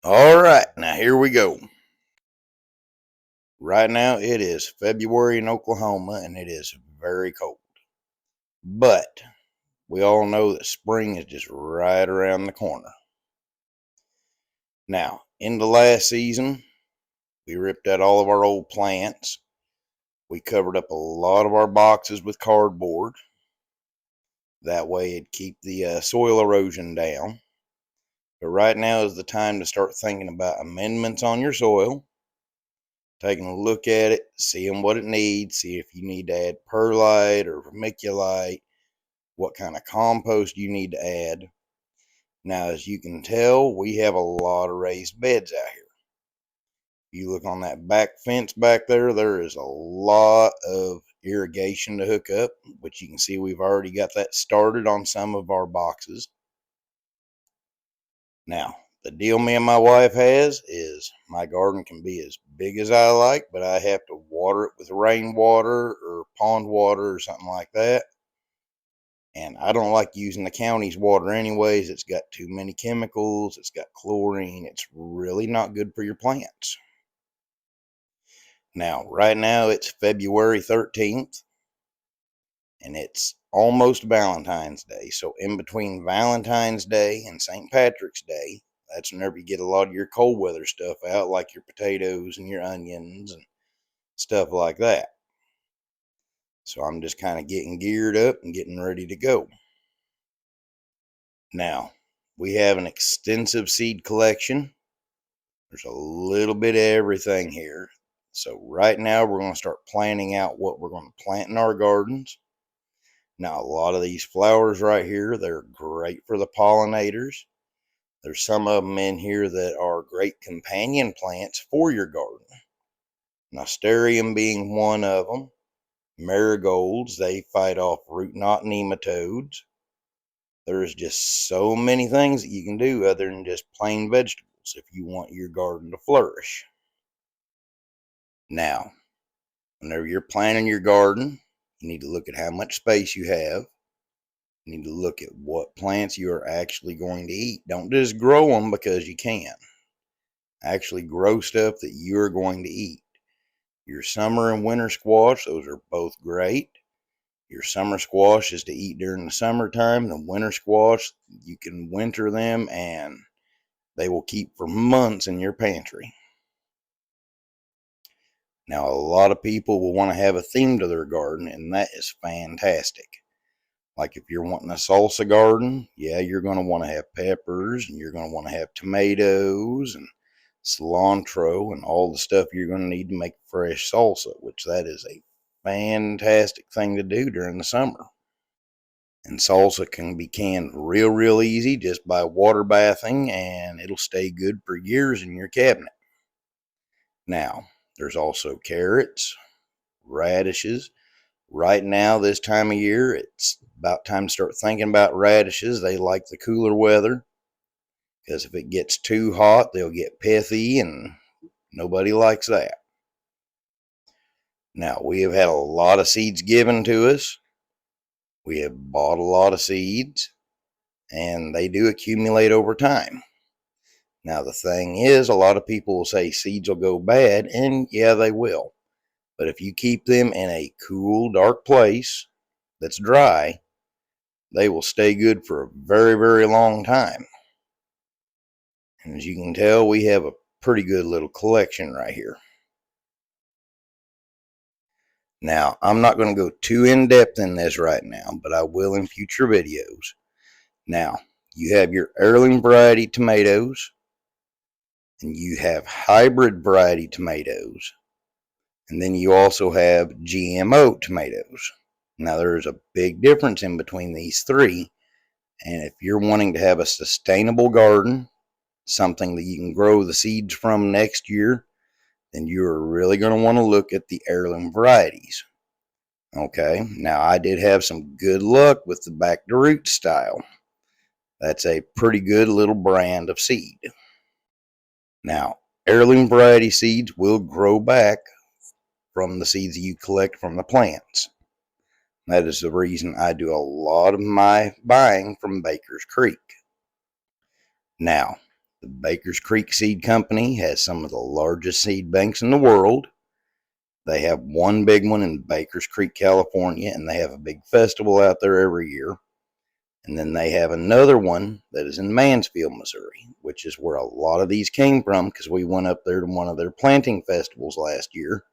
All right, now here we go. Right now it is February in Oklahoma and it is very cold. But we all know that spring is just right around the corner. Now, in the last season, we ripped out all of our old plants. We covered up a lot of our boxes with cardboard. That way it'd keep the soil erosion down. But right now is the time to start thinking about amendments on your soil, taking a look at it, seeing what it needs, see if you need to add perlite or vermiculite, what kind of compost you need to add. Now, as you can tell, we have a lot of raised beds out here. If you look on that back fence back there, there is a lot of irrigation to hook up, which you can see we've already got that started on some of our boxes. Now, the deal me and my wife has is my garden can be as big as I like, but I have to water it with rainwater or pond water or something like that. And I don't like using the county's water anyways. It's got too many chemicals. It's got chlorine. It's really not good for your plants. Now, right now it's February 13th and it's almost Valentine's Day. So in between Valentine's Day and St. Patrick's Day, that's whenever you get a lot of your cold weather stuff out, like your potatoes and your onions and stuff like that. So I'm just kind of getting geared up and getting ready to go. Now, we have an extensive seed collection. There's a little bit of everything here. So right now we're going to start planning out what we're going to plant in our gardens. Now, a lot of these flowers right here, they're great for the pollinators. There's some of them in here that are great companion plants for your garden. Nasturtium being one of them. Marigolds, they fight off root knot nematodes. There's just so many things that you can do other than just plain vegetables if you want your garden to flourish. Now, whenever you're planting your garden, you need to look at how much space you have. You need to look at what plants you are actually going to eat. Don't just grow them because you can. Actually grow stuff that you're going to eat. Your summer and winter squash, those are both great. Your summer squash is to eat during the summertime. The winter squash, you can winter them and they will keep for months in your pantry. Now, a lot of people will want to have a theme to their garden, and that is fantastic. Like if you're wanting a salsa garden, yeah, you're going to want to have peppers, and you're going to want to have tomatoes and cilantro and all the stuff you're going to need to make fresh salsa, which that is a fantastic thing to do during the summer. And salsa can be canned real easy just by water bathing, and it'll stay good for years in your cabinet. Now, there's also carrots, radishes. Right now, this time of year, it's about time to start thinking about radishes. They like the cooler weather because if it gets too hot, they'll get pithy, and nobody likes that. Now, we have had a lot of seeds given to us. We have bought a lot of seeds, and they do accumulate over time. Now, the thing is, a lot of people will say seeds will go bad, and yeah, they will. But if you keep them in a cool, dark place that's dry, they will stay good for a very long time. And as you can tell, we have a pretty good little collection right here. Now, I'm not going to go too in depth in this right now, but I will in future videos. Now, you have your heirloom variety tomatoes, and you have hybrid variety tomatoes, and then you also have GMO tomatoes. Now, there's a big difference in between these three, and if you're wanting to have a sustainable garden, something that you can grow the seeds from next year, then you're really going to want to look at the heirloom varieties. Okay, now I did have some good luck with the back to root style. That's a pretty good little brand of seed. Now, heirloom variety seeds will grow back from the seeds that you collect from the plants. That is the reason I do a lot of my buying from Baker's Creek. Now, The Baker's Creek Seed Company has some of the largest seed banks in the world. They have one big one in Baker's Creek, California, and they have a big festival out there every year. And then they have another one that is in Mansfield, Missouri, which is where a lot of these came from, because we went up there to one of their planting festivals last year.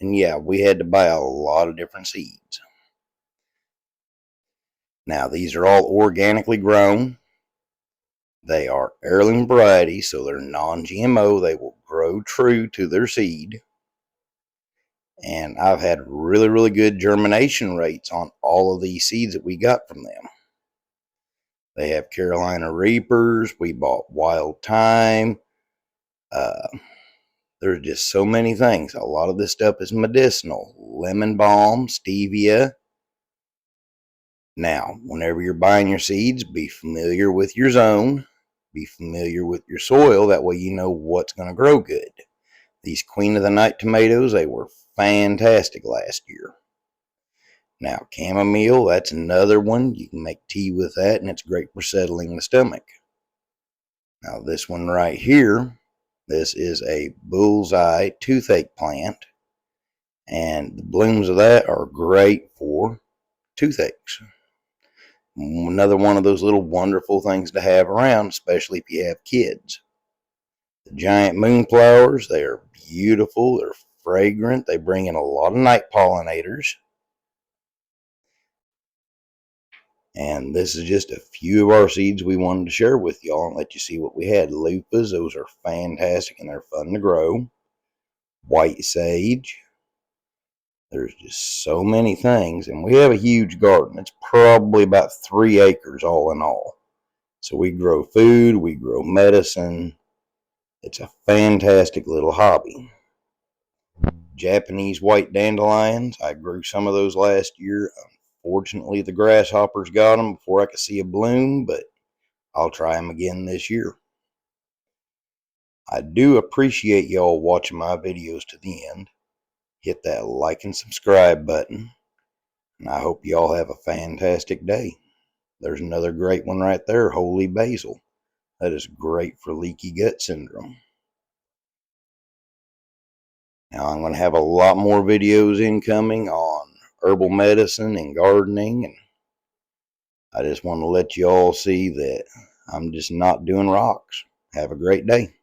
And yeah, we had to buy a lot of different seeds. Now, these are all organically grown. They are heirloom varieties, so they're non-GMO. They will grow true to their seed. And I've had really, really good germination rates on all of these seeds that we got from them. They have Carolina Reapers. We bought Wild Thyme. There's just so many things. A lot of this stuff is medicinal. Lemon balm, stevia. Now, whenever you're buying your seeds, be familiar with your zone. Be familiar with your soil. That way you know what's going to grow good. These Queen of the Night tomatoes, they were fantastic last year. Now, chamomile, that's another one. You can make tea with that, and it's great for settling the stomach. Now, this one right here, this is a bullseye toothache plant, and the blooms of that are great for toothaches. Another one of those little wonderful things to have around, especially if you have kids. The giant moonflowers, they are beautiful, they're fragrant, they bring in a lot of night pollinators. And this is just a few of our seeds we wanted to share with y'all and let you see what we had. Loofahs, those are fantastic and they're fun to grow. White sage. There's just so many things, and we have a huge garden. It's probably about 3 acres all in all. So we grow food, we grow medicine. It's a fantastic little hobby. Japanese white dandelions. I grew some of those last year. Unfortunately, the grasshoppers got them before I could see a bloom, but I'll try them again this year. I do appreciate y'all watching my videos to the end. Hit that like and subscribe button. And I hope y'all have a fantastic day. There's another great one right there, holy basil. That is great for leaky gut syndrome. Now I'm going to have a lot more videos incoming on herbal medicine and gardening. And I just want to let you all see that I'm just not doing rocks. Have a great day.